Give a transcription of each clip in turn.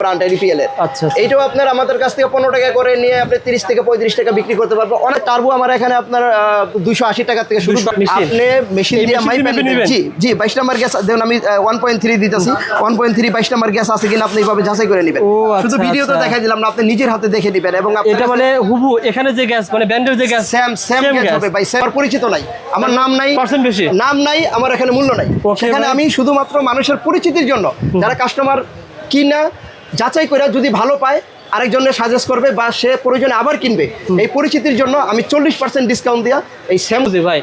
Brand রিপিএল এর। আচ্ছা এইটাও আপনার আমাদের কাছ থেকে 15 টাকা করে নিয়ে আপনি 30 থেকে 35 টাকা বিক্রি করতে পারবো। অনেক টার্বো আমার এখানে আপনার 280 টাকা থেকে শুরু। আপনি মেশিন দিয়ে জি 22 নাম্বার গ্যাস দেখুন আমি 1.3 দিতেছি। 1.3 22 নাম্বার গ্যাস আছে কিনা আপনি এইভাবে যাচাই করে নেবেন। শুধু ভিডিও তো দেখাই দিলাম না, আপনি নিজের হাতে দেখে নেবেন। এবং এটা মানে হুবু এখানে যে গ্যাস মানে ব্র্যান্ডের যে গ্যাস সেম গ্যাস হবে ভাই। আমার পরিচিত নাই, আমার নাম নাই, পার্সেন্ট বেশি নাম নাই, আমার এখানে মূল্য নাই। সেখানে আমি শুধুমাত্র মানুষের পরিচিতির জন্য যারা কাস্টমার কিনা যাচাই করে যদি ভালো পায় আরেকজনের সাজেস্ট করবে বা সে প্রয়োজনে আবার কিনবে, এই পরিচিতির জন্য আমি 40% ডিসকাউন্ট দিয়া এই সেম ভাই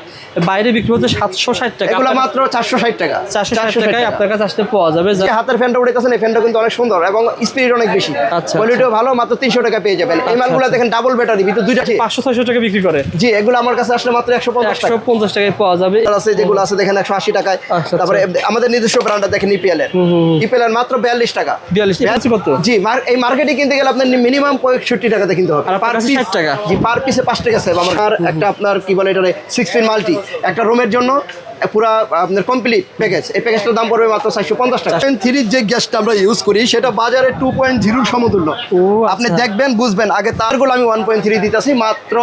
বাইরে বিক্রি হচ্ছে 760 টাকা, এগুলো মাত্র 460 টাকা। 460 টাকায় আপনার কাছে আসতে পাওয়া যাবে। যে হাতের ফ্যানটা উঠেছেন এই ফ্যানটা কিন্তু অনেক সুন্দর এবং স্পিড অনেক বেশি, কোয়ালিটিও ভালো। মাত্র 300 টাকা পেয়ে যাবেন। এই মালগুলো দেখেন ডাবল ব্যাটারি, ভিতরে দুইটা 500-600 টাকা বিক্রি করে। জি এগুলো আমার কাছে আসলে মাত্র 150 টাকায় পাওয়া যাবে। আছে যেগুলো আছে দেখেন 180 টাকায়। তারপরে আমাদের নিজস্ব ব্র্যান্ডটা দেখেন ইপিএল এর মাত্র 42 টাকা। 42 কত? জি এই মার্কেটে কিনতে গেলে আপনার মিনিমাম 65 টাকাতে কিনতে হবে। আর পার পিস 60 টাকা। জি পার পিসে 5 টাকা সেভ। আমার একটা আপনার কি বলে এটা 6 পিন মাল্টি একটা রুমের জন্য পুরা আপনার কমপ্লিট প্যাকেজ, এই প্যাকেজটার দাম পড়বে মাত্র 450 টাকা। 3 যে গ্যাসটা আমরা ইউজ করি সেটা বাজারে 2.0 সমতুল্য। আপনি দেখবেন বুঝবেন। আগে তারগুলো আমি 1.3 দিতেছি মাত্র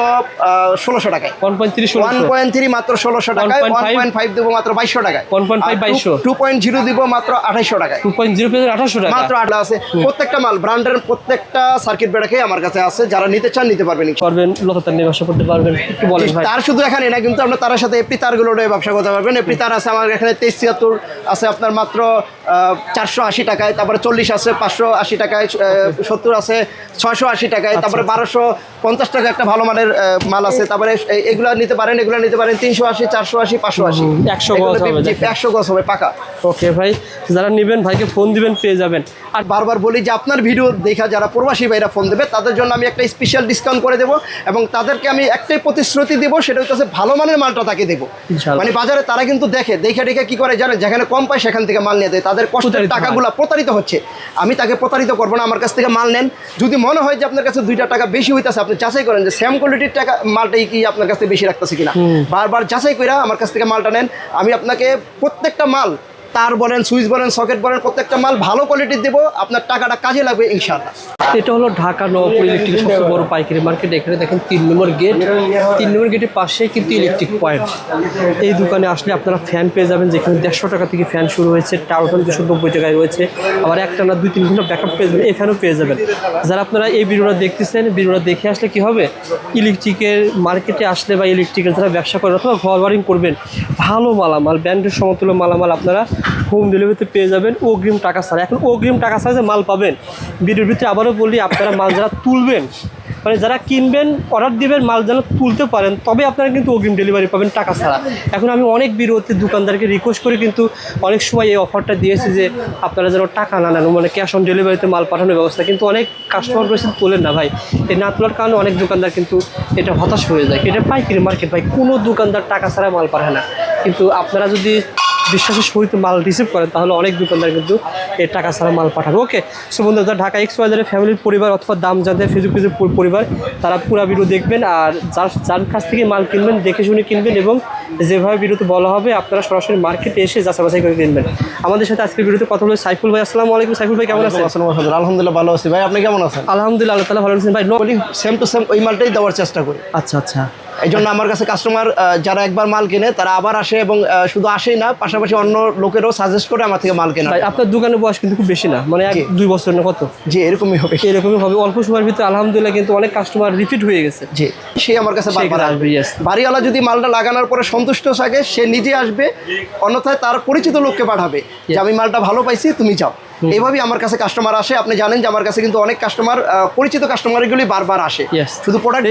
1600 টাকায়। 1.3 মাত্র 1600 টাকায়। 1.5 দেবো মাত্র 2200 টাকায়। 2.0 দিব মাত্র 2800 টাকায়। 2.0 পেয়ে 2800 টাকা মাত্র। আটলা আছে প্রত্যেকটা মাল ব্র্যান্ডের প্রত্যেকটা সার্কিট ব্রেকারই আমার কাছে আছে। যারা নিতে চান নিতে পারবেন, লতার নিয়ে ব্যবসা করতে পারবেন। একটু বলেন ভাই। তার শুধু এখানে না কিন্তু আপনার তার সাথে এপি তারগুলো ব্যবসা করতে পারবেন। এপি তার আছে আমার এখানে 2374 আছে আপনার মাত্র 480 টাকায়। তারপরে 40 আছে 580 টাকায়। 70 আছে 680 টাকায়। তারপরে 1250 টাকা একটা ভালো মানের মাল আছে। তারপরে এগুলো নিতে পারেন, এগুলো নিতে পারেন 380 480 580 100 গজ হবে পাকা। ওকে ভাই, যারা নেবেন ভাইকে ফোন দিবেন পেয়ে যাবেন। আর বারবার বলি যে আপনার ভিডিও দেখা যারা প্রবাসী ভাইরা ফোন দেবে তাদের জন্য আমি একটা স্পেশাল ডিসকাউন্ট করে দেবো এবং তাদেরকে আমি একটাই প্রতিশ্রুতি দেবো, সেটা হচ্ছে ভালো মানের মালটা তাকে দেবো। মানে বাজারে তারা কিন্তু দেখে কি করে জানে, যেখানে কম পায় সেখান থেকে মাল নিয়ে দেয়। তাদের কষ্টের টাকাগুলো প্রতারিত হচ্ছে। আমি তাকে প্রতারিত করবো না। আমার কাছ থেকে মাল নেন, যদি মনে হয় যে আপনার কাছে 2 টাকা বেশি হইতেছে আপনি যাচাই করেন যে সেম কোয়ালিটির টাকা মালটাই কি আপনার কাছে বেশি রাখতেছে কিনা। বারবার যাচাই করে আমার কাছ থেকে মালটা নেন। আমি আপনাকে প্রত্যেকটা মাল তার বলেন, সুইচ বলেন, সকেট বলেন, প্রত্যেকটা মাল ভালো কোয়ালিটির দেবো। আপনার টাকাটা কাজে লাগবে ইনশাআল্লাহ। এটা হলো ঢাকা নবাবপুর ইলেকট্রিকের সবচেয়ে বড় পাইকারি মার্কেট। এখানে দেখেন 3 নম্বর গেট। 3 নম্বর গেটের পাশেই কিন্তু ইলেকট্রিক পয়েন্ট। এই দোকানে আসলে আপনারা ফ্যান পেয়ে যাবেন, যেখানে 150 টাকা থেকে ফ্যান শুরু হয়েছে। টাওয়ার 290 টাকায় রয়েছে। আবার একটা না 2-3 ঘন্টা ব্যাকআপ পেয়ে যাবেন, এই ফ্যানও পেয়ে যাবেন। যারা আপনারা এই ভিডিওটা দেখতেছেন, ভিডিওটা দেখে আসলে কি হবে, ইলেকট্রিকের মার্কেটে আসলে বা ইলেকট্রিকের যারা ব্যবসা করেন অথবা ঘর ওয়ারিং করবেন, ভালো মালামাল ব্র্যান্ডের সমতুল্য মালামাল আপনারা হোম ডেলিভারিতে পেয়ে যাবেন অগ্রিম টাকা ছাড়া। এখন অগ্রিম টাকা ছাড়া যে মাল পাবেন, ভিডিওর ভিতরে আবারও বলি, আপনারা মাল যারা তুলবেন, মানে যারা কিনবেন অর্ডার দিবেন, মাল যেন তুলতে পারেন, তবে আপনারা কিন্তু অগ্রিম ডেলিভারি পাবেন টাকা ছাড়া। এখন আমি অনেক ভিডিওতে দোকানদারকে রিকোয়েস্ট করে কিন্তু অনেক সময় এই অফারটা দিয়েছি যে আপনারা যেন টাকা না নেন, মানে ক্যাশ অন ডেলিভারিতে মাল পাঠানোর ব্যবস্থা। কিন্তু অনেক কাস্টমার রয়েছে তোলেন না ভাই। এই না তোলার কারণে অনেক দোকানদার কিন্তু এটা হতাশ হয়ে যায়। এটা পাইকারি মার্কেট ভাই, কোনো দোকানদার টাকা ছাড়া মাল পাঠায় না। কিন্তু আপনারা যদি বিশ্বাসের সহিত মাল রিসিভ করেন তাহলে অনেক দোকানদার কিন্তু এই টাকা ছাড়া মাল পাঠাবে। ওকে, সো বন্ধুরা ঢাকা এক্স বাজারের ফ্যামিলির পরিবার অথবা দাম জানতে ফেসবুক পেজের পরিবার, তারা পুরো ভিডিও দেখবেন। আর যার কাছ থেকে মাল কিনবেন দেখে শুনে কিনবেন এবং যেভাবে ভিডিওতে বলা হবে আপনারা সরাসরি মার্কেটে এসে যাচাই বাছাই করে কিনবেন। আমাদের সাথে আজকের ভিডিওতে কথা বলে সাইফুল ভাই। আসসালামু আলাইকুম। সাইফুল ভাই কেমন আছেন? আলহামদুলিল্লাহ ভালো আছি ভাই, আপনি কেমন আছেন? আলহামদুলিল্লাহ, আল্লাহ তাআলা ভালো আছেন ভাই। সেম টু সেম ওই মালটাই দেওয়ার চেষ্টা করি। আচ্ছা। এই জন্য আমার কাছে কাস্টমার যারা একবার মাল কিনে তারা আবার আসে এবং শুধু আসেই না, পাশাপাশি অন্য লোকেরও সাজেস্ট করে আমার থেকে মাল কেনা। আপনার দোকানের বয়স কিন্তু খুব বেশি না, মানে 1-2 বছর না কত? জি এরকমই হবে, অল্প সময়ের ভিতরে আলহামদুলিল্লাহ কিন্তু অনেক কাস্টমার রিপিট হয়ে গেছে। জি সে আমার কাছে বারবার আসবে। বাড়িওয়ালা যদি মালটা লাগানোর পরে সন্তুষ্ট থাকে সে নিজে আসবে, অন্যথায় তার পরিচিত লোককে পাঠাবে যে আমি মালটা ভালো পাইছি তুমি যাও। এইভাবেই আমার কাছে কাস্টমার আসে। আপনি জানেন যে আমার কাছে কিন্তু অনেক কাস্টমার, পরিচিত কাস্টমারগুলি বারবার আসে। শুধু প্রোডাক্ট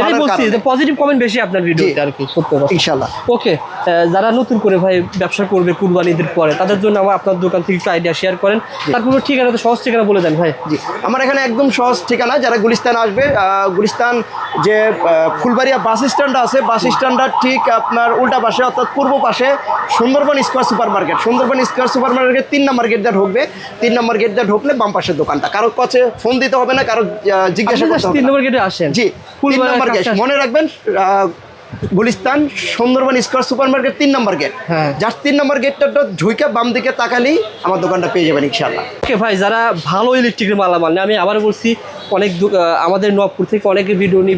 পজিটিভ কমেন্ট বেশি আপনার ভিডিওতে আর কি, সত্য কথা ইনশাআল্লাহ। ওকে, যারা নতুন করে ভাই ব্যবসা করবে কুরবানি ঈদের পরে, তাদের জন্য আপনার দোকান থেকে একটু আইডিয়া শেয়ার করেন। তারপর ঠিকানা, তো সহজ ঠিকানা বলে দেন ভাই। জি আমার এখানে একদম সহজ ঠিকানা। যারা গুলিস্তান আসবে, গুলিস্তান যে ফুলবাড়িয়া বাস স্ট্যান্ড আছে, বাস স্ট্যান্ডটা ঠিক আপনার উল্টা পাশে অর্থাৎ পূর্ব পাশে Sundarban square super market. Sundarban square super market 3 নম্বর গেট দিয়ে ঢুকবে। 3 নম্বর গেট দিয়ে ঢুকলে বাম পাশের দোকানটা। কারো কাছে ফোন দিতে হবে না, কারো জিজ্ঞাসা করতে হবে। 3 নম্বর গেটে আসেন। জি 3 নম্বর গেট মনে রাখবেন, Gulistan Sundarban square super market 3 নম্বর গেট। হ্যাঁ। জাস্ট 3 নম্বর গেটটা ঝুঁকে বাম দিকে তাকালেই আমার দোকানটা পেয়ে যাবেন ইনশাআল্লাহ। ওকে ভাই, যারা ভালো ইলেকট্রিকের মালামাল নেয়, আমি আবার বলছি অনেক আমাদের নবপুর থেকে অনেকে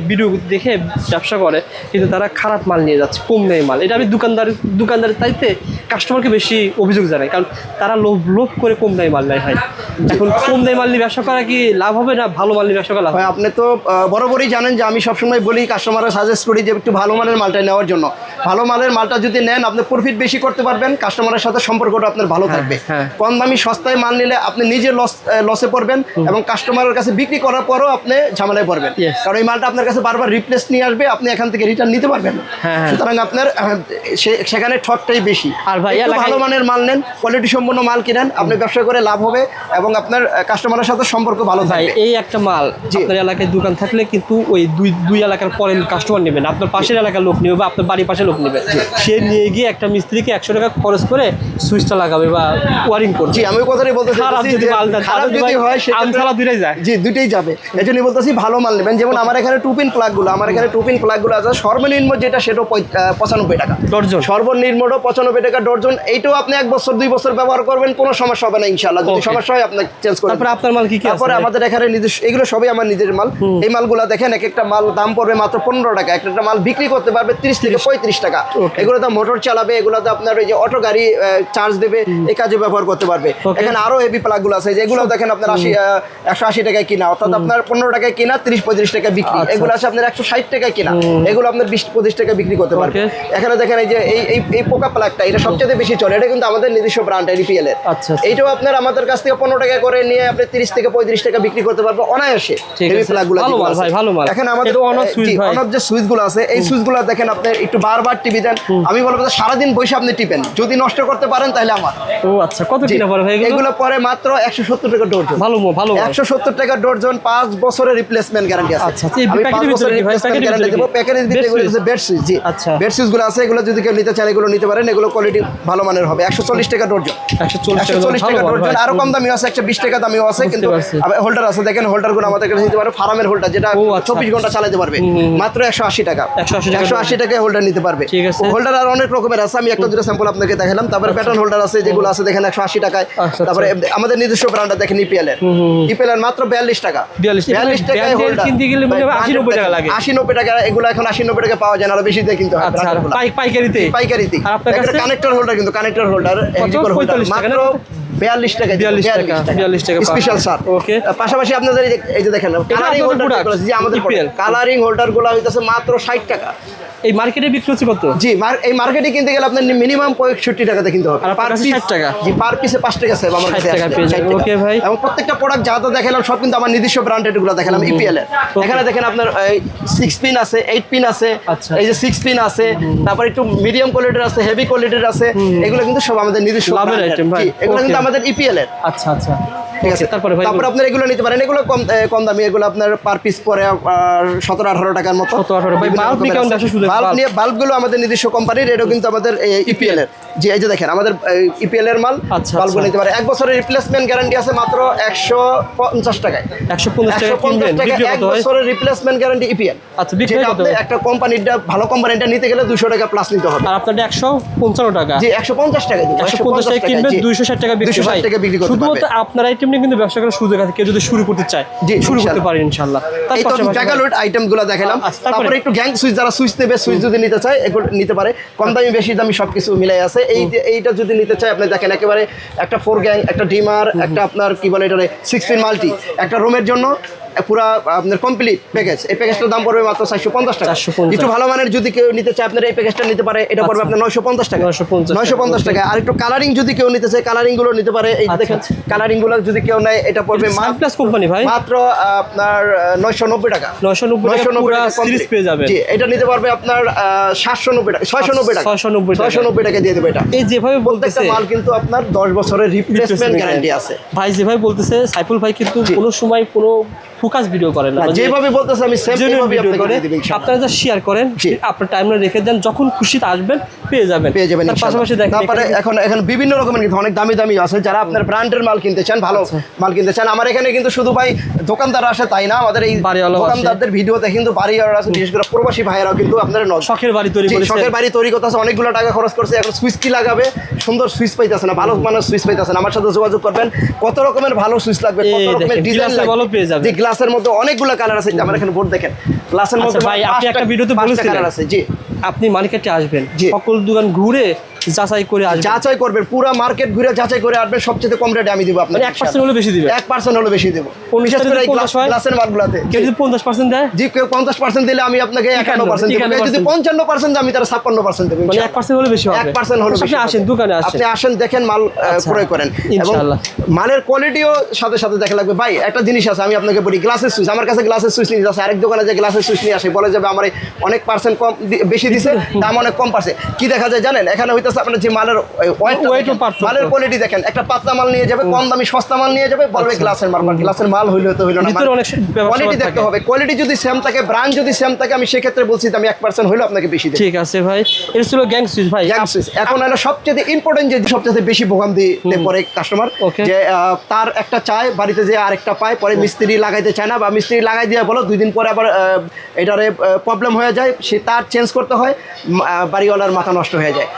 ভিডিও দেখে ব্যবসা করে, কিন্তু তারা খারাপ মাল নিয়ে যাচ্ছে, কম নেই মাল। এটা আমি দোকানদারের চাইতে কাস্টমারকে বেশি অভিযোগ জানাই, কারণ তারা লোভ করে কম দামি মাল নেয় ভাই। এখন কম দামি মাল নিয়ে ব্যবসা করা কি লাভ হবে, না ভালো মাল নিয়ে ব্যবসা করা লাভ হবে? ভাই আপনি তো বরাবরই জানেন যে আমি সবসময় বলি কাস্টমাররা সাজেস্ট করি যে একটু ভালো মানের মালটা নেওয়ার জন্য। ভালো মালের মালটা যদি নেন আপনি প্রফিট বেশি করতে পারবেন, কাস্টমারের সাথে সম্পর্কটা আপনার ভালো থাকবে। হ্যাঁ। কম দামি সস্তায় মাল নিলে আপনি নিজে লসে পড়বেন এবং কাস্টমারের কাছে বিক্রি করার পরও আপনি ঝামেলায় পড়বেন, Yes. কারণ এই মালটা আপনার কাছে বারবার রিপ্লেস নিয়ে আসবে, আপনি এখান থেকে রিটার্ন নিতে পারবেন না। হ্যাঁ। সুতরাং আপনার সেখানে ঠকটাই বেশি। আর ভাই একটু ভালো মানের মাল নেন, কোয়ালিটি সম্পন্ন মাল কিনেন, আপনি ব্যবসা করে লাভ হবে এবং আপনার কাস্টমারের সাথে সম্পর্ক ভালো ভাই থাকবে। এই একটা মাল জি। আপনার এলাকায় দোকান থাকলে কিন্তু ওই দুই এলাকার পরে কাস্টমার নেবেন, আপনার পাশের এলাকার লোক নেবে বা আপনার বাড়ির পাশের লোক নেবে, সে নিয়ে গিয়ে একটা মিস্ত্রিকে 100 টাকা খরচ করে সুইচটা লাগাবে বা ওয়ারিং করবে। জি, আমি কথাটাই বলতে খারাপ চাইছি যদি যে মাল দেন, খারাপ তাহলে যদি ভাই হয় আমছালা দুইটাই যায়। জি, দুইটাই যাবে। এই জন্যই বলতেছি ভালো মাল নেবেন। যেমন আমার এখানে টুপিন প্লাগগুলো আছে সর্বনিম্ন যেটা সেটাও 95 টাকা ডর্জন। সর্বনিম্নটাও 95 টাকা ডর্জন। এইটাও আপনি 1 বছর 2 বছর ব্যবহার করবেন, কোনো সমস্যা হবে না ইনশাআল্লাহ। যদি Okay. সমস্যা হয় আপনি চেঞ্জ করবেন। তারপরে আপনার মাল কি কি আছে? তারপরে আমাদের এখানে নিজস্ব, এগুলো সবই আমার নিজের মাল। এই মালগুলো দেখেন এক একটা মাল দাম পড়বে মাত্র 15 টাকা, একটা মাল বিক্রি করতে পারবে 30 থেকে 35 টাকা। Okay. এগুলোতে মোটর চালাবে, এগুলোতে আপনার ওই যে অটো গাড়ি চার্জ দেবে, এই কাজে ব্যবহার করতে পারবে। Okay. এখানে আরো হেভি প্লাগগুলো আছে যেগুলো দেখেন আপনার 180 টাকায় কিনা, অর্থাৎ আপনার 15 টাকায় কিনা 30-35 টাকা বিক্রি। আচ্ছা। এগুলো আছে আপনার 160 টাকায় কিনা, এগুলো আপনার 20-25 টাকা বিক্রি করতে পারবে। Okay. এখানে দেখেন এই যে এই পোকা প্লাগটা, এটা সবচেয়ে বেশি চলে, এটা কিন্তু আমাদের নিজস্ব ব্র্যান্ড এরিপিএল এর। আচ্ছা। এইটাও আপনার আমাদের কাছ থেকে 15 টাকা করে নিয়ে আপনি 30 থেকে 35 টাকা বিক্রি করতে পারবে অনায়াসে। ঠিক হেভি আছে। প্লাগগুলো ভালো যেগুলো মাল আছে। ভাই, ভালো মাল। এখানে আমাদের এটা on-off switch ভাই। অন-অফ যে সুইচগুলো আছে, এই সুইচগুলো দেখেন আপনি একটু বারবার টিপি দেন, আমি বলবো যে সারাদিন বসে আপনি টিপেন, যদি নষ্ট করতে পারেন তাহলে আমার। ও আচ্ছা, কত জি, কিনা পড়ে ভাই এগুলো? এগুলো পরে মাত্র 170 টাকা ডর্জন। ভালো মাল। 170 টাকা ডর্জন, 5 বছরের রিপ্লেসমেন্ট গ্যারান্টি আছে। আচ্ছা, এই আমি প্যাকেটের 5 ভিতরে বছরের কি ভাই? রিপ্লেসমেন্ট প্যাকেটের গ্যারান্টি ভিতরে দেব। কি? প্যাকেটের ভিতরে Bed এগুলো switch? হচ্ছে বেড সুইচ। জি, আচ্ছা। বেড সুইচগুলো আছে, এগুলো যদি কেউ নিতে চায় এগুলো নিতে পারেন, এগুলো কোয়ালিটি ভালো মানের হবে। 140 টাকা ডর্জন। 140 টাকা ভালো মাল ডর্জন। ভাই। আরো কম দামিও আছে, 120 টাকা দামিও আছে, বুঝতে কিন্তু পারছি। হোল্ডার আছে, দেখেন হোল্ডারগুলো আমাদের কাছে নিতে পারে, ফার্মের হোল্ডার যেটা ও আচ্ছা। 24 ঘন্টা চালাতে পারবে, মাত্র 180 টাকা। 180 টাকা 180 টাকায় হোল্ডার নিতে পারবে। ঠিক আছে। হোল্ডার আর অনেক রকমের আছে, আমি একটা দুটো স্যাম্পল আপনাকে দেখালাম। তারপরে প্যাটার্ন হোল্ডার আছে যেগুলো আছে দেখেন 180 টাকায়। আচ্ছা। তারপরে আমাদের নিজস্ব ব্র্যান্ডটা দেখেন ইপিএল এর। ইপিএল এর মাত্র 42 টাকা। 42 টাকায় ব্র্যান্ডের হোল্ডার কিনতে গেলে মনে হয় 80-90 টাকা লাগে। 80-90 টাকা। এগুলো এখন 80-90 টাকা পাওয়া যায় না, আরো বেশি দিয়ে কিনতে হয়। আচ্ছা, ব্র্যান্ডগুলো। পাইকারিতে? পাইকারিতে। আর আপনার কাছে? কানেক্টর হোল্ডার, কিন্তু কানেক্টর হোল্ডার কত? 45 টাকা মাত্র না? 42 টাকা। 42 টাকা স্পেশাল স্যার। ওকে। পাশাপাশি আপনাদের এই যে দেখেন কালারিং আপনাদের হোল্ডার, product? যে আমাদের EPL? কালারিং হোল্ডার গুলো হইতাছে মাত্র 60 টাকা। এই মার্কেটে বিক্রি হচ্ছে কত? জি, এই মার্কেটে কিনতে গেলে আপনার মিনিমাম 65 টাকাতে কিনতে হবে। আর আপনার কাছে 60 টাকা? জি, পার পিসে 5 টাকা সেভ আমার 60 কাছে টাকা আসছে, পেয়ে 60 যাবেন। টাকা। ওকে ভাই। এবং প্রত্যেকটা প্রোডাক্ট যা যা দেখালাম সব কিন্তু আমার নিজস্ব ব্র্যান্ডেড গুলো দেখালাম ইপিএল এর। এখানে দেখেন আপনার 6 পিন আছে, 8 পিন আছে, আচ্ছা। এই যে 6 পিন আছে, তারপর একটু মিডিয়াম কোয়ালিটির আছে, হেভি কোয়ালিটির আছে, এগুলো কিন্তু সব আমাদের নিজস্ব লাভের brand এর। item ভাই। জি, এগুলো কিন্তু Okay. আমাদের ইপিএল এর। আচ্ছা আচ্ছা, ঠিক আছে। তারপরে ভাই তারপর আপনার এগুলো নিতে পারেন, এগুলো কম দামি, এগুলো আপনার পার পিস পরে 17-18 টাকার মতো। 17-18 ভাই, বাল্ব নিয়ে কেমন ব্যবসা সুযোগ? বাল্বগুলো আমাদের নিজস্ব কোম্পানির, এটাও কিন্তু আমাদের ইপিএল এর। জি, এই যে দেখেন আমাদের ইপিএল এর মাল। আচ্ছা, বাল্বগুলো আচ্ছা। নিতে পারে, 1 বছরের রিপ্লেসমেন্ট গ্যারান্টি আছে মাত্র 150 টাকায়। 150 টাকা কিনবেন, 150 টাকা বিক্রি 1 কত হয়? বছরের রিপ্লেসমেন্ট গ্যারান্টি ইপিএল। আচ্ছা, বিক্রি যেটা কত আপনি হয়? একটা কোম্পানিটা ভালো কোম্পানিটা নিতে গেলে 200 টাকা প্লাস নিতে হবে। আর আপনাদের 155 টাকা? জি, 150 টাকা দিব। 150 টাকা কিনবেন, 260 টাকা বিক্রি। 260 টাকা বিক্রি করতে পারবে। শুধুমাত্র আপনার আইটেম নিয়ে কিন্তু ব্যবসা করার সুযোগ আছে, কেউ যদি শুরু করতে চায় জি, শুরু করতে ইনশাআল্লাহ। পারেন ইনশাআল্লাহ। তার এই তো পাশাপাশি টাকালোড আইটেমগুলো দেখালাম। আচ্ছা, তারপরে? তারপরে একটু গ্যাং সুইচ, যারা সুইচ নেবে, সুইচ যদি নিতে চায় এগুলো নিতে পারে, কম দামি বেশি দামি সবকিছু মিলাই আছে। এইটা যদি নিতে চায় আপনি দেখেন একেবারে একটা 4 গ্যাং, একটা ডিমার, একটা আপনার কি বলে এটা 6 পিন মাল্টি, একটা রুমের জন্য পুরা আপনার কমপ্লিট প্যাকেজ। এই প্যাকেজটার দাম পড়বে মাত্র 450 টাকা। 450 একটু ভালো মানের যদি কেউ নিতে চায় আপনার এই প্যাকেজটা নিতে পারে, এটা পড়বে আপনার 950 টাকা। 950 টাকা। আর একটু কালারিং যদি কেউ নিতে চায়, কালারিং গুলো নিতে পারে। এই যে দেখেন কালারিং গুলো যদি কেউ নেয়, এটা পড়বে সানপ্লাস কোম্পানি ভাই, মাত্র আপনার 990 টাকা। 990 টাকা পুরো সিরিজ পেয়ে যাবেন। জি, এটা নিতে পারবে আপনার 790 টাকা, 690 টাকা। 690 টাকা দিয়ে দেবে এটা। এই যেভাবে বলতেছে প্রত্যেকটা মাল কিন্তু আপনার 10 বছরের রিপ্লেসমেন্ট গ্যারান্টি আছে। ভাই যেভাবে বলতেছে সাইফুল ভাই কিন্তু কোনো সময় কোনো ফোকাস ভিডিও করেন না, যেভাবে বলতেছে আমি সেম genuine এইভাবে video আপনাকে করে দিয়ে দিব ইনশাআল্লাহ। আপনারা যা শেয়ার করেন আপনার টাইমলাইনে রেখে দেন, যখন খুশিতে আসবেন পেয়ে যাবেন তার ইনশাআল্লাহ। পাশাপাশি দেখেন তারপরে এখন বিভিন্ন রকমের কিন্তু অনেক দামি দামি আছে, যারা আপনার ব্র্যান্ডের মাল কিনতে চান, ভালো মাল কিনতে চান। আমার এখানে কিন্তু শুধু ভাই দোকানদার আসে তাই না, আমাদের এই বাড়িওয়ালাও আসে। দোকানদারদের ভিডিওতে কিন্তু বাড়িওয়ালা আছে, বিশেষ করে প্রবাসী ভাইয়েরাও কিন্তু আপনার শখের বাড়ি তৈরি করেছে, শখের বাড়ি তৈরি করতেছে, অনেকগুলো টাকা খরচ করছে, এখন সুইচ কি লাগাবে, সুন্দর সুইচ পাইতেছে না, ভালো মানের সুইচ পাইতেছে না। আমার সাথে যোগাযোগ করবেন, কত রকমের ভালো সুইচ লাগবে, কত এই রকমের দেখেন, ডিজাইন glass এর ভালো পেয়ে যাবেন। যে গ্লাসের মধ্যে অনেকগুলো কালার আছে, আমার এখানে বোর্ড দেখেন, গ্লাসের মধ্যে ভাই আপনি একটা ভিডিওতে বলেছিলেন কালার আছে। জি, আপনি মার্কেটে আসবেন, জি। সকল দোকান ঘুরে যাচাই করে আসবেন, যাচাই করবেন, পুরো মার্কেট ঘুরে যাচাই করে আসবেন, সবচেয়ে কম রেটে আমি দিব আপনাকে। 1% হলে বেশি দিবেন, 1% হলো বেশি দেবো, বিশেষ যদি করে এই 50 হয়, গ্লাসের মালগুলোতে। কেউ যদি 50% দেয়, জি, কেউ 50% দিলে আমি আপনাকে 51% দেবো, কেউ যদি 55% দেয় আমি তার 56% দেবো। মানে 1% হলে বেশি হবে। 1% হলো আপনি বেশি আসেন, হবে। দোকানে আসেন, আপনি আসেন, দেখেন, মাল ক্রয় করেন, এবং ইনশাআল্লাহ। মালের কোয়ালিটিও সাথে সাথে দেখা লাগবে। ভাই একটা জিনিস আছে, আমি আপনাকে বলি, গ্লাসের সুইচ, আমার কাছে গ্লাসের সুইচ নিয়ে আসে, আরেক দোকানে যে গ্লাসের সুইচ নিয়ে আসে, বলে যাবে আমার অনেক পার্সেন্ট কম বেশি দিছে, দাম অনেক কম পারছে। কি দেখা যায় জানেন, এখানে হইতেছে আপনার যে মালের Weight ও পার্থক্য। মালের কোয়ালিটি দেখেন, একটা পাতলা মাল নিয়ে যাবে, কম দামি সস্তা মাল নিয়ে যাবে, বলবে গ্লাসের মাল, গ্লাসের মাল হইলে তো হইলো না, ভিতরে অনেক ব্যবসা কোয়ালিটি দেখতে থাকে। হবে। কোয়ালিটি যদি সেম থাকে, ব্র্যান্ড যদি সেম থাকে, আমি সেক্ষেত্রে বলছি যে আমি 1% হইলো আপনাকে বেশি দেব। ঠিক আছে ভাই, এটা ছিল গ্যাং সুইচ ভাই। গ্যাং সুইচ এখন হলো সবচেয়ে ইম্পর্টেন্ট, যে সবচেয়ে বেশি ভোগান্তিতে পড়ে কাস্টমার, Okay. যে তার একটা চায়, বাড়িতে যে আরেকটা পায়, পরে মিস্ত্রি লাগাইতে চায় না, বা মিস্ত্রি লাগাই দিয়ে বলো 2 দিন পরে আবার এটারে প্রবলেম হয়ে যায়, সে তার চেঞ্জ করতে হয়, বাড়িওয়ালার মাথা নষ্ট হয়ে যায়,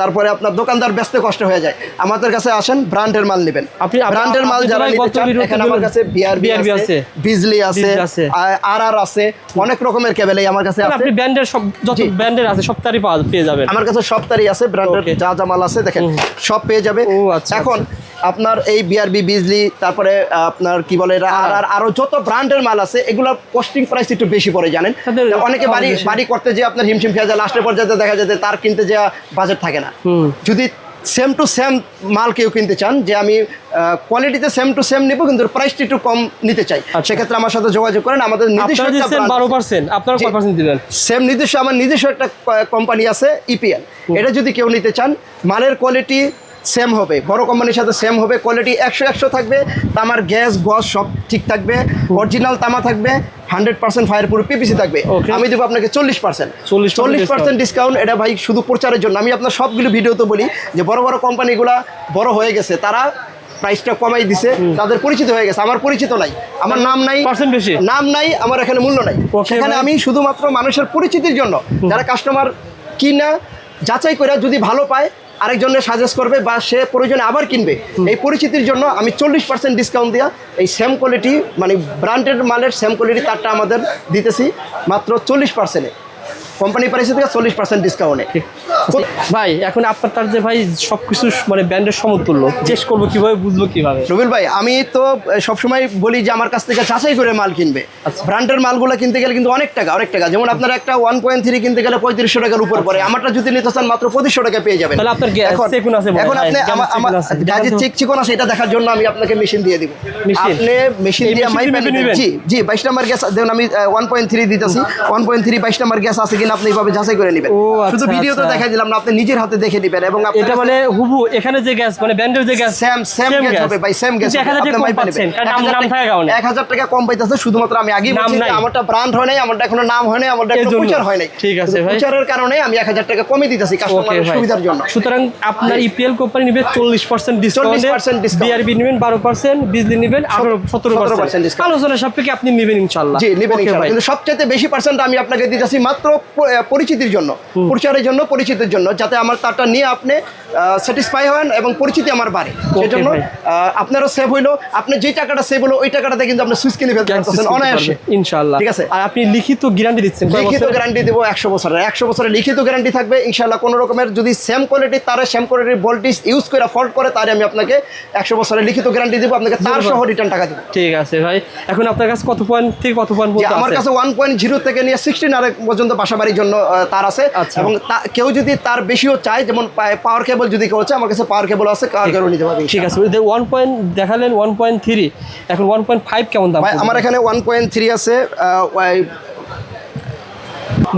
তারপরে আপনার দোকানদার ব্যস্ত কষ্ট হয়ে যায়। আমাদের কাছে আসেন, ব্র্যান্ডের মাল নেবেন। ব্র্যান্ডের মাল যারা নিতে চান, এখানে আমার কাছে বিআরবি আছে, বিজলি আছে, আরআর আছে, অনেক রকমের কেবল আমার কাছে আছে। আপনি ব্র্যান্ডের সব যত ব্র্যান্ডের আছে সব তারই পেয়ে যাবেন। আমার কাছে সব তারই আছে, ব্র্যান্ডের Okay. যা যা মাল আছে দেখেন সব পেয়ে যাবে। ও, আচ্ছা, এখন আপনার এই বিআরবি, বিজলি, তারপরে আপনার কি বলে আর আরো যত ব্র্যান্ডের মাল আছে, এগুলোর কস্টিং প্রাইস একটু বেশি পড়ে জানেন। তাদের অনেকে বাড়ি বেশি। বাড়ি করতে যে আপনার হিমশিম খেয়ে যায়, লাস্টের পর্যায়ে দেখা যায় যে তার কিনতে যে বাজেট থাকে না। যদি সেম টু সেম মাল কেউ কিনতে চান, যে আমি কোয়ালিটিতে সেম টু সেম নিব, কিন্তু প্রাইসটা একটু কম নিতে চাই, সেক্ষেত্রে আমার সাথে যোগাযোগ করেন। আমাদের নিজস্ব আপনারা একটা দিচ্ছেন 12%, আপনারা কত পার্সেন্ট দিবেন? সেম নিজস্ব, আমার নিজস্ব একটা কোম্পানি আছে ইপিএল, এটা যদি কেউ নিতে চান, মালের কোয়ালিটি সেম হবে, বড় কোম্পানির সাথে সেম হবে, কোয়ালিটি 100 থাকবে, তামার গ্যাস গস সব ঠিক থাকবে, অরিজিনাল তামা থাকবে, 100% ফায়ার প্রুফ পিপিসি থাকবে। Okay. আমি দেবো আপনাকে 40%। 40% ডিসকাউন্ট। এটা ভাই শুধু প্রচারের জন্য, আমি আপনার সবগুলো ভিডিওতে বলি যে বড় বড় কোম্পানিগুলা বড় হয়ে গেছে, তারা প্রাইসটা কমাই দিছে, তাদের পরিচিত হয়ে গেছে। আমার পরিচিত নাই, আমার নাম নাই, পার্সেন্ট বেশি, নাম নাই, আমার এখানে মূল্য নাই। Okay, সেখানে ভাই। আমি শুধুমাত্র মানুষের পরিচিতির জন্য, যারা কাস্টমার কিনা যাচাই করে যদি ভালো পায়, আরেকজনের সাজেস্ট করবে, বা সে প্রয়োজনে আবার কিনবে, এই পরিচিতির জন্য আমি 40% ডিসকাউন্ট দিয়া এই সেম কোয়ালিটি, মানে ব্র্যান্ডেড মালের সেম কোয়ালিটি তারটা আমাদের দিতেছি মাত্র 40%-এ, কোম্পানি প্রাইসে থেকে 40% ডিসকাউন্টে। ভাই এখন আপনার তার যে ভাই সবকিছু মানে ব্র্যান্ডের সমতুল্য, চেষ্টা করবো কিভাবে, বুঝবো কিভাবে? রবিল ভাই, আমি তো সবসময় বলি যে আমার কাছ থেকে যাচাই করে মাল কিনবে। ব্র্যান্ডের মালগুলো কিনতে গেলে কিন্তু অনেক টাকা, যেমন আপনার একটা 1.3 কিনতে গেলে 3500 টাকার উপর পড়ে, আমারটা যদি নিতে চান মাত্র 2500 টাকা পেয়ে যাবেন। তাহলে আপনার চেকুন আছে, এখন আপনি আমার গাজের চিকন আছে, এটা দেখার জন্য আমি আপনাকে মেশিন দিয়ে দিব। আপনি মেশিন দিয়ে মাইপেন নেবেন। জি 22 নাম্বার গ্যাস দেন, আমি 1.3 দিতেছি, 1.3 22 নাম্বার গ্যাস আছে কিনা আপনি এইভাবে যাচাই করে নেবেন। শুধু ভিডিওতে দেখাই দিলাম না, আপনি নিজের হাতে দেখে নেবেন। এবং এটা মানে হুবু এখানে যে গ্যাস, মানে ব্র্যান্ডের যে গ্যাস, সেম গ্যাস হবে ভাই, সেম গ্যাস। 1000 টাকা কম পাচ্ছেন, কারণ নাম থাকা কারণে 1000 টাকা কম পাইতেছে, শুধুমাত্র আমি আগেই বলছি যে আমারটা ব্র্যান্ড হয় নাই, আমারটা এখনো নাম হয় নাই, আমারটা এখনো প্রচার হয় নাই। ঠিক আছে ভাই, প্রচারের কারণে আমি 1000 টাকা কমই দিতেছি কাস্টমারের সুবিধার জন্য। সুতরাং আপনার ইপিএল কোম্পানি নেবে 40% ডিসকাউন্টে, বিআরবি নেবেন 12%, বিজলি নেবেন 17% আলোচনা সাপেক্ষে আপনি নেবেন ইনশাআল্লাহ। জি নেবেন ইনশাআল্লাহ, কিন্তু সবচেয়ে বেশি পার্সেন্ট আমি আপনাকে দিতেছি মাত্র পরিচিতির জন্য, প্রচারের জন্য, পরিচিতির জন্য, যাতে আমার তারটা নিয়ে আপনি স্যাটিসফাই হন এবং পরিচিতি আমার বাড়ে। সেজন্য আপনারও সেভ হইলো, আপনি যে টাকাটা সেভ হলো ওই টাকাটাতে কিন্তু আপনি সুইচ কিনে ফেলতে পারতেছেন অনায়াসে ইনশাআল্লাহ। ঠিক আছে, আর আপনি লিখিত গ্যারান্টি দিচ্ছেন? লিখিত গ্যারান্টি দেবো 100 বছরের, 100 বছরের লিখিত গ্যারান্টি থাকবে ইনশাআল্লাহ। কোনো রকমের যদি সেম কোয়ালিটির তারে সেম কোয়ালিটির ভোল্টেজ ইউজ করে ফল্ট করে, তারে আমি আপনাকে 100 বছরের লিখিত গ্যারান্টি দেবো, আপনাকে তার সহ রিটার্ন টাকা দেবো। ঠিক আছে ভাই, এখন আপনার কাছে কত পয়েন্ট থেকে কত পয়েন্ট পর্যন্ত আছে? আমার কাছে 1.0 থেকে নিয়ে 16 পর্যন্ত বাসাবাড়ির জন্য তার আছে। এবং কেউ যদি তার বেশিও চায়, যেমন পাওয়ার কেবল যদি কেউ চায়, আমার কাছে পাওয়ার কেবল আছে, পাওয়ার কেবল নিতে পারবে। ঠিক আছে, 1 পয়েন্ট দেখালেন, 1.3, এখন 1.5 কেমন দাম? আমার এখানে 1.3 আছে,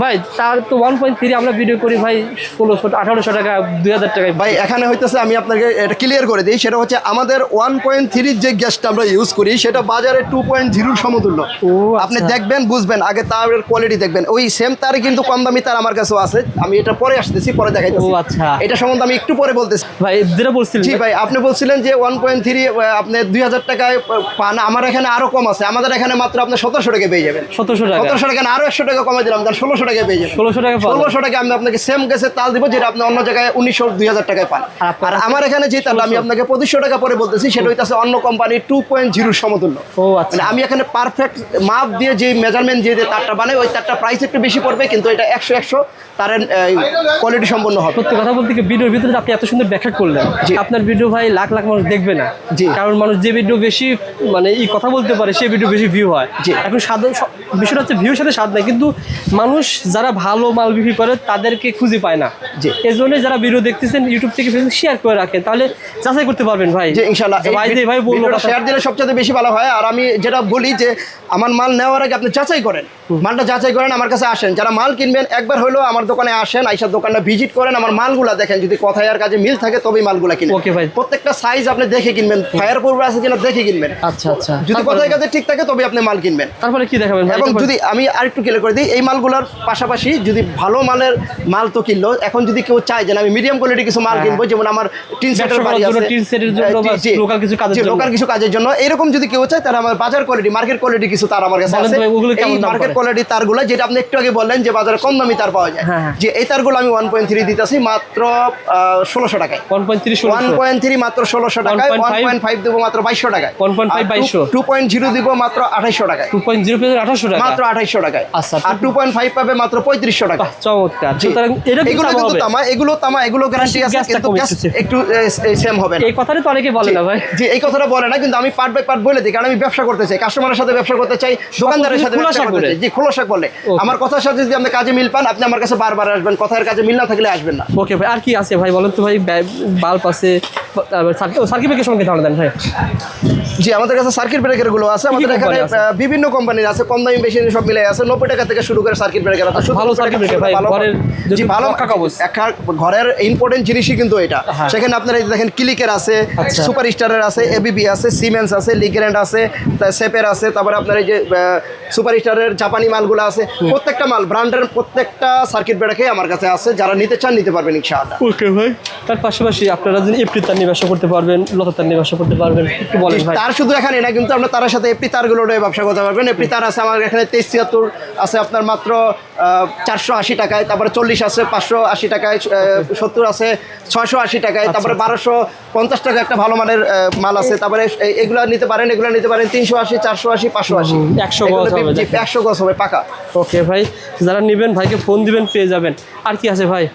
ভাই তার তো 1.3 আমরা ভিডিও করি ভাই 1600 1800 টাকা 2000 টাকায়। ভাই এখানে হইতেছে আমি আপনাকে এটা ক্লিয়ার করে দিই, সেটা হচ্ছে আমাদের 1.3 যে গ্যাসটা আমরা ইউজ করি সেটা বাজারে 2.0 সমতুল্য। ও আপনি দেখবেন বুঝবেন, আগে তারের কোয়ালিটি দেখবেন। ওই সেম তারে কিন্তু কম দামি তার আমার কাছেও আছে, আমি এটা পরে আসতেছি, পরে দেখাইতেছি। ও আচ্ছা। এটা সম্বন্ধে আমি একটু পরে বলতেছি। ভাই যেটা বলছিলেন জি ভাই, আপনি বলছিলেন যে 1.3 আপনি 2000 টাকায় পান, আমার এখানে আরো কম আছে। আমাদের এখানে মাত্র আপনি 1700 টাকা পেয়ে যাবেন। 1700 টাকা 1700 টাকা না, আরো 100 টাকা কমে দিলাম, কারণ 1600 টাকা পেয়ে যাবেন। 1600 টাকা পাওয়া যায়। 1600 টাকা আমি আপনাকে সেম গ্যাসের তাল দিব, যেটা আপনি অন্য জায়গায় 1900 2000 টাকায় পান। আর আমার এখানে যে তালটা আমি আপনাকে 2500 টাকা পরে বলতেছি, সেটা হইতাছে অন্য কোম্পানির 2.0 সমতুল্য। ও আচ্ছা। মানে আমি এখানে পারফেক্ট মাপ দিয়ে যে মেজারমেন্ট দিয়ে তারটা বানাই, ওই তারটা প্রাইস একটু বেশি পড়বে, কিন্তু এটা 100 তারের কোয়ালিটি সম্পন্ন হবে। সত্যি কথা বলতে কি ভিডিওর ভিতরে আপনি এত সুন্দর ব্যাখ্যা করলেন, জি। আপনার ভিডিও ভাই লাখ লাখ মানুষ দেখবে না। জি। কারণ মানুষ যে ভিডিও বেশি মানে এই কথা বলতে পারে সেই ভিডিও বেশি ভিউ হয়। জি। এখন বিষয়টা হচ্ছে ভিউর সাথে স্বাদ নাই, কিন্তু মানুষ যারা ভালো মাল বিক্রি করে তাদেরকে খুঁজে পায় না। জি। এই জন্য যারা ভিডিও দেখতেছেন ইউটিউব থেকে ফেসবুক শেয়ার করে রাখেন, তাহলে যাচাই করতে পারবেন ভাই। যে ইনশাআল্লাহ ভাই বলবো শেয়ার দিলে সবচেয়ে বেশি ভালো হয়। আর আমি যেটা বলি যে আমার মাল নেওয়ার আগে আপনি যাচাই করেন, মালটা যাচাই করেন, আমার কাছে আসেন। যারা মাল কিনবেন একবার হলেও আমার দোকানে আসেন, আইসা দোকানটা ভিজিট করেন, আমার মালগুলা দেখেন, যদি কথায় আর কাজে মিল থাকে তবেই মালগুলা কিনবেন। ওকে ভাই। প্রত্যেকটা সাইজ আপনি দেখে কিনবেন, ফায়ার প্রুফ আছে কিনা দেখে কিনবেন। আচ্ছা আচ্ছা। যদি কথায় কাজে ঠিক থাকে তবে আপনি মাল কিনবেন। তারপরে কি দেখাবেন ভাই? এবং যদি আমি আরেকটু ক্লিয়ার করে দিই, এই মালগুলোর পাশাপাশি যদি ভালো মালের মাল তো কিনলো, এখন যদি কেউ চায় যে আমি মিডিয়াম কোয়ালিটি কিছু মাল কিনবো, যেমন আমার টিন সেটের বাড়ি আছে, টিন সেটের জন্য বা লোকাল কিছু কাজের জন্য, লোকাল কিছু কাজের জন্য, এরকম যদি কেউ চায় তাহলে আমার বাজার কোয়ালিটি মার্কেট কোয়ালিটি কিছু তার আমার কাছে আছে। এই মার্কেট কোয়ালিটি তারগুলো যেটা আপনি একটু আগে বললেন যে বাজারে কম দামি তার পাওয়া যায়, যে এই তারগুলো আমি 1.3 দিতেছি মাত্র 1600 টাকায়। 1.3 মাত্র 1600 টাকায়। 1.5 দেবো মাত্র 2200 টাকায়। 1.5 2200। 2.0 দিব মাত্র 2800 টাকায়। 2.0 পেয়ে 2800 টাকা মাত্র 2800 টাকায়। আচ্ছা। আর 2.5 পাবে মাত্র 3500 টাকা। চমৎকার। সুতরাং এগুলো কিন্তু তামা, এগুলো গ্যারান্টি আছে, কিন্তু একটু সেম হবে না। এই কথাটা তো অনেকে বলে না ভাই। জি, এই কথাটা বলে না, কিন্তু আমি পার্ট বাই পার্ট বলে দিই, কারণ আমি ব্যবসা করতে চাই, কাস্টমারের সাথে ব্যবসা করতে চাই, দোকানদারের সাথে ব্যবসা করতে চাই। জি, খোলাসা করলে আমার কথার সাথে যদি আপনি কাজে মিল পান, আপনি আমার কাছে বারবার আসবেন। কথার কাজে মিল না থাকলে আসবেন না। ওকে ভাই, আর কি আছে ভাই বলেন তো ভাই? বাল্ব আছে, সার্কিট ব্রেকের সঙ্গে ধারণা দেন ভাই। জি, আমাদের কাছে সার্কিট ব্রেকার গুলো আছে। আমাদের এখানে বিভিন্ন কোম্পানির আছে, কম দামি বেশি সব মিলে আছে। 90 টাকা থেকে শুরু করে সার্কিট ব্রেকার আছে। ভালো সার্কিট ব্রেকার ভাই, ঘরের জি ভালো ঘরের ইম্পর্টেন্ট জিনিসই কিন্তু এটা। সেখানে আপনারা দেখেন ক্লিকের আছে, সুপার স্টারের আছে, এবিবি আছে, সিমেন্স আছে, লিগ্র্যান্ড আছে, সেপের আছে, তারপরে আপনার এই যে সুপার স্টারের জাপানি মালগুলো আছে। প্রত্যেকটা মাল ব্র্যান্ডের প্রত্যেকটা সার্কিট ব্রেকারই আমার কাছে আছে। যারা নিতে চান নিতে পারবেন ইনশাআল্লাহ। ওকে ভাই। তার পাশাপাশি আপনারা যদি এফটি তার নিয়ে ব্যবসা করতে পারবেন, লতা তার নিয়ে ব্যবসা করতে পারবেন, একটু বলেন ভাই। তার শুধু এখানে না, কিন্তু আপনার তার সাথে এফটি তারগুলো ব্যবসা করতে পারবেন। এফটি তার আছে আমার এখানে 2376 আছে আপনার মাত্র 480 টাকায়। তারপরে 40 আছে 580 টাকায়, 70 আছে 680 টাকায়, তারপরে 1250 টাকা একটা ভালো মানের মাল আছে। তারপরে এগুলো নিতে পারেন, 380, 480, 580, 100 গজ হবে। 100 গজ হবে পাকা। ওকে ভাই, যারা নেবেন ভাইকে ফোন দিবেন, পেয়ে যাবেন। আর কি আছে ভাই?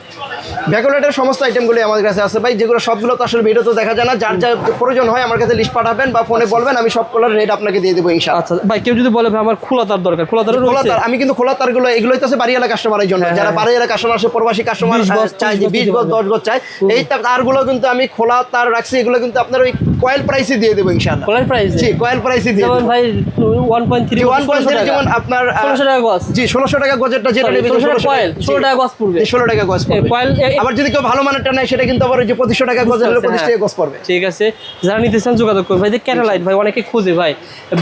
ব্যাকলাইটের সমস্ত আইটেমগুলি আমার কাছে আছে ভাই, যেগুলো সবগুলো তো আসলে ভিডিও তো দেখা যায় না। যার যা প্রয়োজন হয় আমার কাছে লিস্ট পাঠাবেন বা ফোনে বলবেন, আমি সবগুলোর রেট আপনাকে দিয়ে দেবো ইনশাআল্লাহ। আচ্ছা ভাই, কেউ যদি বলে ভাই আমার খোলা তার দরকার, খোলা তার আমি কিন্তু খোলা তারগুলো এগুলোই তো আছে বাড়িওয়ালা কাস্টমারের জন্য। যারা বাড়িওয়ালা কাস্টমার আসে, প্রবাসী কাস্টমার চাই যে 20 গজ 10 গজ চাই, এই তারগুলো কিন্তু আমি খোলা তার রাখছি। এগুলো কিন্তু আপনার ওই কয়েল প্রাইসে দিয়ে দেবো ইনশাআল্লাহ। Coil price? জি, কয়েল প্রাইসে দিয়ে যেমন ভাই 1.3 যেমন আপনার 1600 টাকা গজ। জি, 1600 টাকা গজেরটা যেটা নেবেন, 16 টাকা গজ পড়বে। 16 টাকা গজ পড়বে। কয়েল আবার যদি কেউ ভালো মানেরটা নেয়, সেটা কিন্তু আবার ওই যে 2500 টাকা গজ হলে 25 টাকা গজ পড়বে। ঠিক আছে, যারা নিতে চান যোগাযোগ করুন ভাই। যে ক্যাটালাইট ভাই অনেকে খোঁজে ভাই,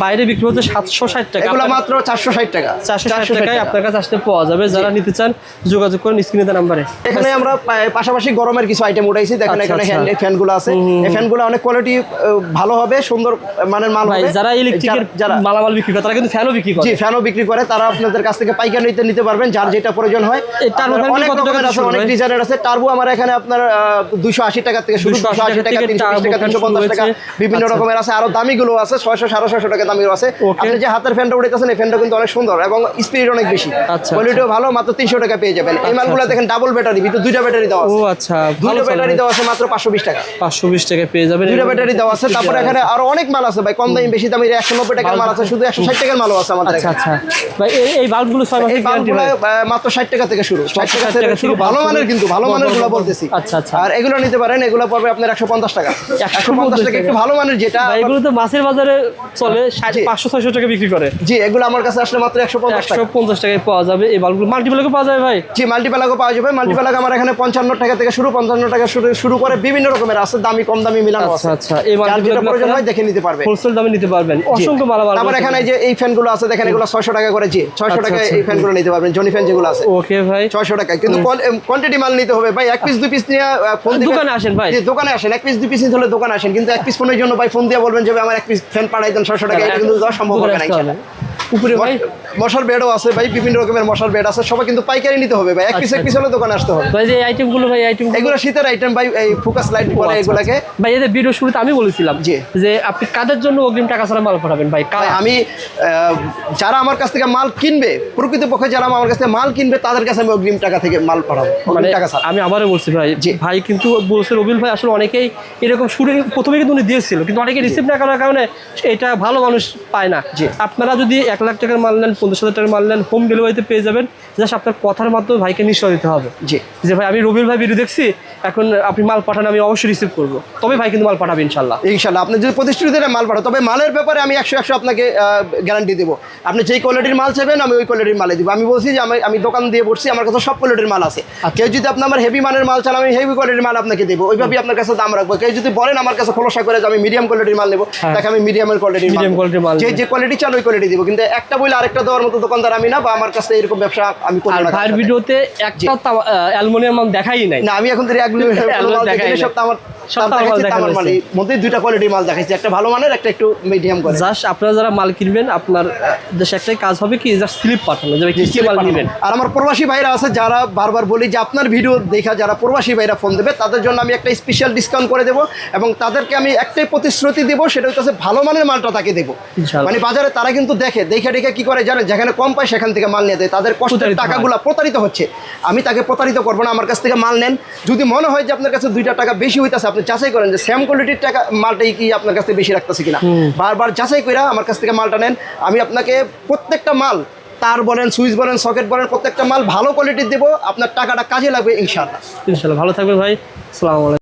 বাইরে বিক্রি হচ্ছে 760 টাকা, এগুলো মাত্র 460 টাকা। 460 টাকায় আপনার কাছে আসতে পাওয়া যাবে। যারা নিতে চান যোগাযোগ করুন স্ক্রিনে দেওয়া নাম্বারে। এখানে আমরা পাশাপাশি গরমের কিছু আইটেম উঠাইছি। দেখেন এখানে ফ্যানগুলো আছে। এই ফ্যানগুলো অনেক কোয়ালিটি ভালো হবে, সুন্দর মানের মাল হবে। যারা ইলেকট্রিকের মালামাল বিক্রি করে তারা কিন্তু ফ্যানও বিক্রি করে। জি, ফ্যানও বিক্রি করে। তারা আপনাদের কাছ থেকে পাইকারিতে নিতে পারবেন, যার যেটা প্রয়োজন হয়। অনেক রকমের আছে, অনেক ডিজাইনের আছে। টার্বো আমার এখানে আপনার 280 টাকা থেকে শুরু, 280 টাকা, 320 টাকা, 350 টাকা, বিভিন্ন রকমের আছে। আরো দামিগুলো আছে, 600 650 টাকা দামিও আছে। আপনি যে হাতের ফ্যানটা উঠাইতেছেন, এই ফ্যানটা কিন্তু অনেক সুন্দর এবং স্পিড অনেক বেশি, কোয়ালিটিও ভালো। মাত্র 300 টাকা পেয়ে যাবেন। এই মালগুলো দেখেন ডাবল ব্যাটারি, ভিতরে দুইটা ব্যাটারি দেওয়া আছে। ও আচ্ছা, দুইটা ব্যাটারি দেওয়া আছে মাত্র 520 টাকা। 520 টাকায় পেয়ে যাবেন, দুইটা ব্যাটারি দেওয়া আছে। তারপরে এখানে আরো অনেক মাল আছে ভাই, কম দামি বেশি দামি। 190 টাকার মাল আছে, শুধু 160 টাকার মালও আছে আমাদের এখানে। আচ্ছা ভাই, এই বাল্বগুলো 6 মাসের গ্যারান্টি মাত্র 60 টাকা থেকে শুরু। 60 টাকা থেকে শুরু, ভালো মানের, কিন্তু ভালো মানের গুলো বলতেছি। আচ্ছা আচ্ছা। আর এগুলো নিতে পারেন, এগুলো পড়বে আপনার 150 টাকা। 150 টাকা একটু ভালো মানের যেটা। এগুলো তো মাছের বাজারে চলে 500-600 টাকা বিক্রি করে। জি, এগুলো আমার কাছে আসলে মাত্র 150 টাকা। 150 টাকায় পাওয়া যাবে এই বাল্বগুলো। মাল্টিপ্লাগও পাওয়া যাবে ভাই? জি, মাল্টিপ্লাগও পাওয়া যাবে। মাল্টিপ্লাগ আমার এখানে 55 টাকা থেকে শুরু, 55 টাকা শুরু করে বিভিন্ন রকমের আছে, দামি কম দামি মিলানো আছে। আচ্ছা, এই যার যেটা প্রয়োজন হয় দেখে নিতে পারবে, হোলসেল দামে নিতে পারবেন। অসংখ্য মালামাল। তারপর এখানে এই যে এই ফ্যানগুলো আছে দেখেন, এগুলো 600 টাকা করে। জি, 600 টাকায় এই ফ্যানগুলো নিতে পারবেন, জনি ফ্যান যেগুলো আছে। ওকে ভাই, 600 টাকা। কিন্তু কোয়ান্টিটি মাল নিতে হবে ভাই। এক পিস দুই পিস নিয়ে ফোন দিবেন, দোকানে আসেন ভাই। জি, দোকানে আসেন। এক পিস দুই পিস নিতে হলে দোকানে আসেন, কিন্তু এক পিস ফোনের জন্য ভাই ফোন দিয়ে বলবেন যে ভাই আমার এক পিস ফ্যান পাঠাই দেন 600 টাকা, এটা কিন্তু দেওয়া সম্ভব হবে না ইনশাআল্লাহ। উপরে ভাই মশার বেডও আছে ভাই, বিভিন্ন রকমের মশার বেড আছে। সবাই কিন্তু পাইকারি নিতে হবে ভাই, এক পিস হলে দোকানে আসতে হবে ভাই। যে আইটেমগুলো ভাই, এগুলো শীতের আইটেম ভাই, এই ফোকাস লাইট বলে এগুলাকে ভাই। এদের ভিডিও শুরুতে আমি বলেছিলাম যে আপনি কাদের জন্য অগ্রিম টাকা ছাড়া মাল পাঠাবেন ভাই? আমি যারা আমার কাছ থেকে মাল কিনবে, প্রকৃতপক্ষে যারা আমার কাছ থেকে মাল কিনবে তাদের কাছে আমি অগ্রিম টাকা থেকে মাল পাঠাবো, মানে টাকা ছাড়া। আমি আবারও বলছি ভাই, ভাই কিন্তু বলছে রবিউল ভাই আসলে অনেকেই এরকম শুরু প্রথমে কিন্তু উনি দিয়েছিল, কিন্তু অনেকে রিসিভ না করার কারণে এটা ভালো মানুষ পায় না। আপনারা যদি 1 লাখ টাকার মাল নেন, 50,000 টাকার মাল নেন, হোম ডেলিভারিতে পেয়ে যাবেন। জাস্ট আপনার কথার মাধ্যমে ভাইকে নিশ্চয় দিতে হবে যে ভাই আমি রবিউল ভাই ভিডিও দেখছি, এখন আপনি মাল পাঠান, আমি অবশ্যই রিসিভ করবো। তবে ভাই কিন্তু মাল পাঠাবে ইনশাল্লাহ। আপনি যদি প্রতিশ্রুতি দেন মাল পাঠান, তবে মালের ব্যাপারে আমি 100 আপনাকে গ্যারান্টি দেবো। আপনি যেই কোয়ালিটির মাল চাইবেন আমি ওই কোয়ালিটির মালে দিব। আমি বলছি যে আমি দোকান দিয়ে বসছি, আমার কাছে সব কোয়ালিটির মাল আছে। কেউ যদি আপনি আমার হেভি মানের মাল চান, আমি হেভি কোয়ালিটির মাল আপনাকে দেবো, ওইভাবেই আপনার কাছে দাম রাখবো। কেউ যদি বলেন আমার কাছে খোলসা করে যে আমি মিডিয়াম কোয়ালিটির মাল নেবো, তাকে আমি মিডিয়াম কোয়ালিটির মাল, যে কোয়ালিটি চান ওই কোয়ালিটি দিব। কিন্তু একটা বলে আরেকটা দেওয়ার মতো দোকানদার আমি না, বা আমার কাছে এরকম ব্যবসা আমি করি না। ভাইয়ের ভিডিওতে একটা অ্যালুমিনিয়াম মাল দেখাই নাই না, আমি এখন থেকে মধ্যে দুইটা কোয়ালিটির মাল দেখাইছি, একটা ভালো মানের, একটা একটু মিডিয়াম করে। জাস্ট আপনারা যারা মাল কিনবেন, আপনার দেশে একটাই কাজ হবে কি, জাস্ট স্লিপ পাঠানো যাবে, কি মাল নেবেন। আর আমার প্রবাসী ভাইরা আছে যারা বারবার বলি যে আপনার ভিডিও দেখা যারা প্রবাসী ভাইরা ফোন দেবে, তাদের জন্য আমি একটা স্পেশাল ডিসকাউন্ট করে দেবো, এবং তাদেরকে আমি একটাই প্রতিশ্রুতি দেবো, সেটা হচ্ছে ভালো মানের মালটা তাকে দেবো। মানে বাজারে তারা কিন্তু দেখে কি করে জানে, যেখানে কম পায় সেখান থেকে মাল নিয়ে দেয়, তাদের কষ্টের টাকাগুলো প্রতারিত হচ্ছে। আমি তাকে প্রতারিত করবো না, আমার কাছ থেকে মাল নেন। যদি মনে হয় যে আপনার কাছে 2 টাকা বেশি হইতেছে, আপনি যাচাই করেন যে সেম কোয়ালিটির টাকা মালটাই কি আপনার কাছ থেকে বেশি রাখতেছে কিনা, বারবার যাচাই করে আমার কাছ থেকে মালটা নেন। আমি আপনাকে প্রত্যেকটা মাল, তার বলেন, সুইচ বলেন, সকেট বলেন, প্রত্যেকটা মাল ভালো কোয়ালিটির দেবো, আপনার টাকাটা কাজে লাগবে ইনশাআল্লাহ। ভালো থাকবেন ভাই। আসসালামু আলাইকুম।